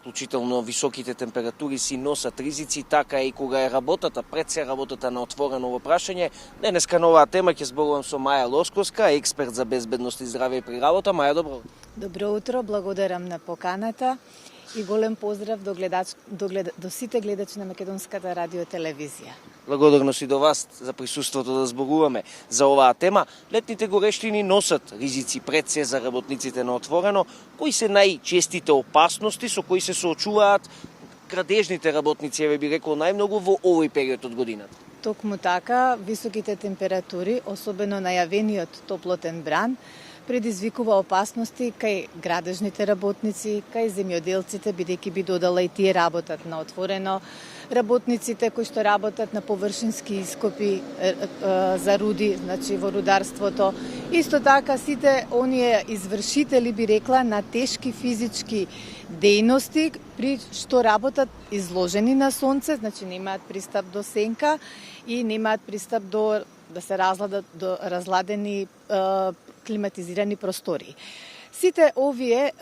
вклучително високите температури си носат ризици, така и кога е работата, пред се работата на отворено во прашање. Денеска на оваа тема ќе зборувам со Маја Лосковска, експерт за безбедност и здравје при работа. Маја, добро утро. Добро утро, благодарам на поканата и голем поздрав до сите гледачи на Македонската радио телевизија. Благодарност и до вас за присуството да зборуваме за оваа тема. Летните горештини носат ризици пред се за работниците на отворено. Кои се најчестите опасности со кои се соочуваат градежните работници, би рекол најмногу во овој период од годината? Токму така, високите температури, особено најавениот топлотен бран, предизвикува опасности кај градежните работници, кај земјоделците, бидејќи би додала и тие работат на отворено, работниците кои што работат на површински ископи за руди, значи во рударството. Исто така сите оние извршители, би рекла, на тешки физички дејности, при што работат изложени на сонце, значи немаат пристап до сенка и немаат пристап до да се разладат до разладени климатизирани простори. Сите овие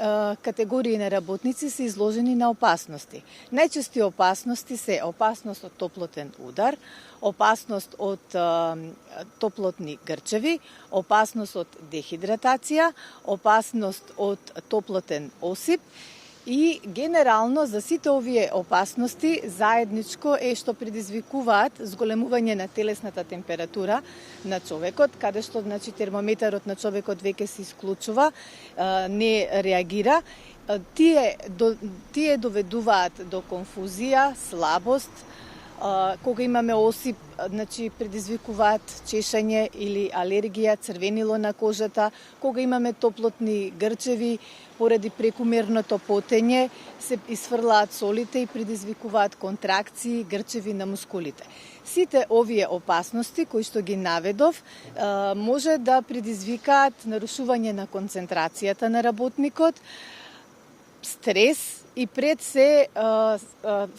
категории на работници се изложени на опасности. Најчести опасности се опасност од топлотен удар, опасност од топлотни грчеви, опасност од дехидратација, опасност од топлотен осип. И генерално за сите овие опасности заедничко е што предизвикуваат зголемување на телесната температура на човекот, каде што значи термометарот на човекот веќе се исклучува, не реагира. Тие доведуваат до конфузија, слабост, кога имаме осип, значи предизвикуваат чешање или алергија, црвенило на кожата, кога имаме топлотни грчеви, поради прекумерното потење се изфрлаат солите и предизвикуваат контракции, грчеви на мускулите. Сите овие опасности кои што ги наведов може да предизвикаат нарушување на концентрацијата на работникот, стрес и пред се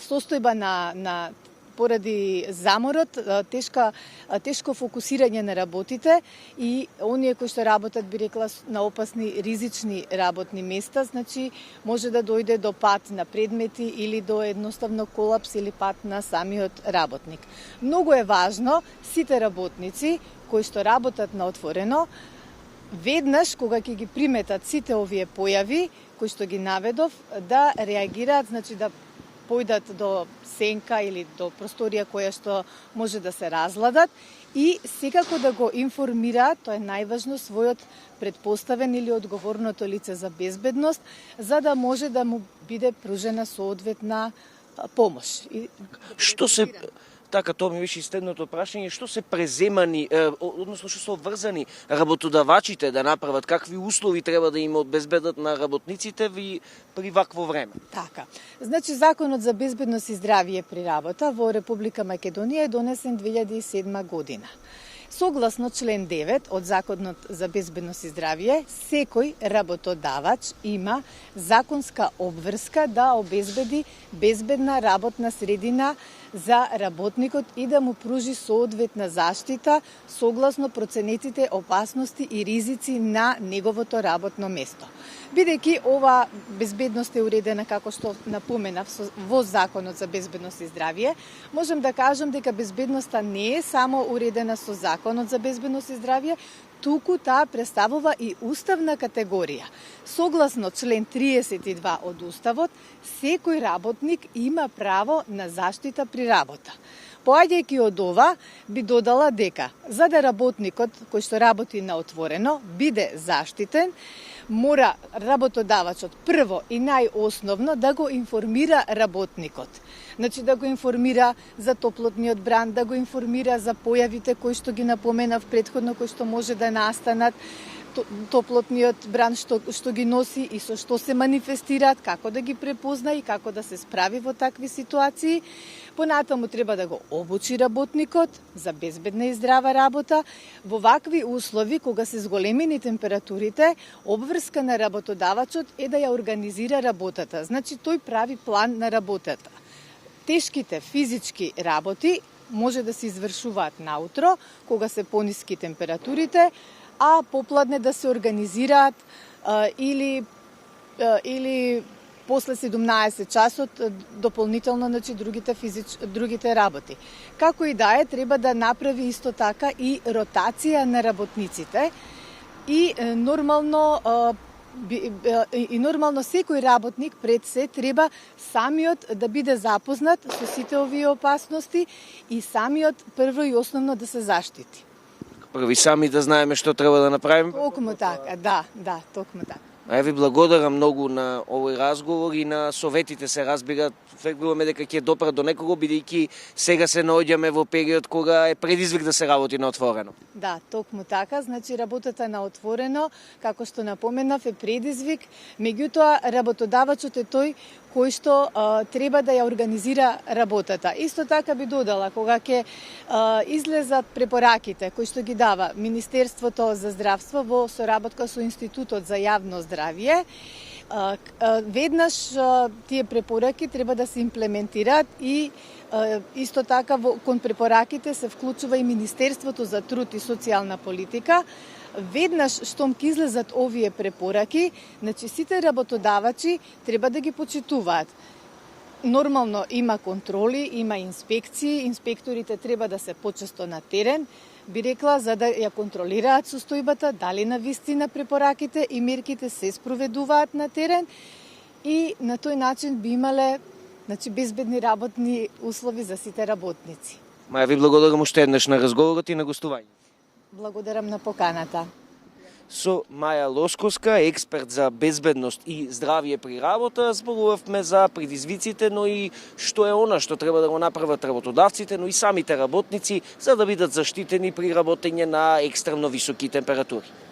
состојба на поради заморот, тешко фокусирање на работите и оние кои што работат, би рекла, на опасни ризични работни места, значи може да дојде до пад на предмети или до едноставно колапс или пад на самиот работник. Многу е важно сите работници кои што работат на отворено, веднаш кога ќе ги приметат сите овие појави кои што ги наведов, да реагираат, значи да појдат до сенка или до просторија која што може да се разладат и секако да го информираат, тоа е најважно, својот претпоставен или одговорното лице за безбедност, за да може да му биде пружена соодветна помош. Што се Така, тоа ми беше следното прашање, што се преземани, односно што се обврзани работодавачите да направат, какви услови треба да им обезбедат на работниците при вакво време? Така. Значи, Законот за безбедност и здравје при работа во Република Македонија е донесен 2007 година. Согласно член 9 од Законот за безбедност и здравје, секој работодавач има законска обврска да обезбеди безбедна работна средина за работникот и да му пружи соодветна заштита согласно проценетите опасности и ризици на неговото работно место. Бидејќи ова безбедност е уредена, како што напоменав, во Законот за безбедност и здравје, можем да кажам дека безбедноста не е само уредена со Законот за безбедност и здравје, туку таа представува и уставна категорија. Согласно член 32 од Уставот, секој работник има право на заштита при работа. Поаѓајќи од ова, би додала дека за да работникот кој што работи на отворено биде заштитен, мора работодавачот прво и најосновно да го информира работникот. Значи да го информира за топлотниот бран, да го информира за појавите кои што ги напоменав претходно, кои што може да настанат, топлотниот бран што ги носи и со што се манифестираат, како да ги препозна и како да се справи во такви ситуации. Понатаму треба да го обучи работникот за безбедна и здрава работа. Во вакви услови, кога се зголемени температурите, обврска на работодавачот е да ја организира работата. Значи тој прави план на работата. Тешките физички работи може да се извршуваат наутро, кога се пониски температурите, а попладне да се организираат или после 17 часот дополнително, значи, другите работи. Како и да е, треба да направи исто така и ротација на работниците и нормално секој работник пред се треба самиот да биде запознат со сите овие опасности и самиот прво и основно да се заштити. Први сами да знаеме што треба да направиме? Токму така, да, токму така. Ај ви благодарам многу на овој разговор и на советите, се разбира. Веруваме дека ќе допрат до некого, бидејќи сега се наоѓаме во период кога е предизвик да се работи на отворено. Да, токму така, значи работата на отворено, како што напоменав, е предизвик, меѓутоа работодавачот е тој кој што треба да ја организира работата. Исто така би додала, кога ќе излезат препораките кои што ги дава Министерството за здравство во соработка со Институтот за јавно здравје, веднаш тие препораки треба да се имплементираат и исто така кон препораките се вклучува и Министерството за труд и социјална политика. Веднаш штом ќе излезат овие препораки, значи сите работодавачи треба да ги почитуваат. Нормално има контроли, има инспекции, инспекторите треба да се почесто на терен, би рекла, за да ја контролираат состојбата, дали навистина препораките и мерките се спроведуваат на терен и на тој начин би имале, значи, безбедни работни услови за сите работници. Маја, ви благодарам уште еднаш на разговорот и на гостување. Благодарам на поканата. Со Маја Лосковска, експерт за безбедност и здравје при работа, зборувавме за предизвиците, но и што е она што треба да го направат работодавците, но и самите работници, за да бидат заштитени при работење на екстремно високи температури.